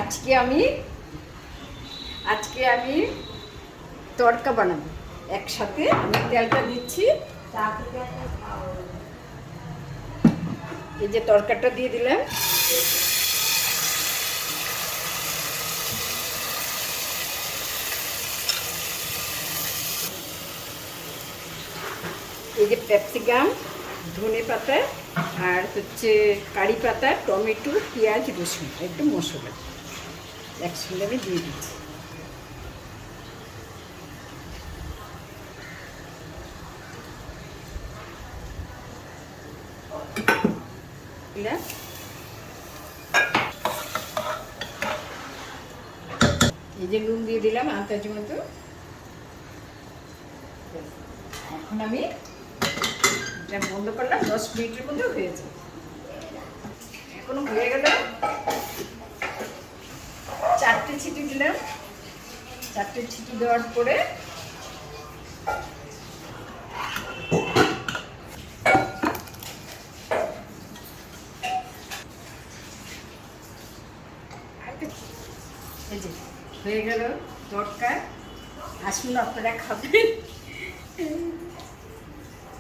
আজকে আমি তড়কা বানাবো। একসাথে আমি তেলটা দিচ্ছি, এই যে তড়কাটা দিয়ে দিলাম। এই যে ক্যাপসিকাম, ধনে পাতা আর হচ্ছে কারি পাতা, টমেটো, পেঁয়াজ, রসুন, একটু মশলা একসঙ্গে আমি দিয়ে দিচ্ছি। এই যে নুন দিয়ে দিলাম আন্দাজ মতো। এখন আমি এটা বন্ধ করলাম, 10 মিনিটের মধ্যে হয়ে যাবে। এখনো হয়ে গেল। 4টে ছিটি দিলাম। 4টে ছিটি দেওয়ার পরে এই যে হয়ে গেল তড়কা। আসুন আপনারা খাবেন।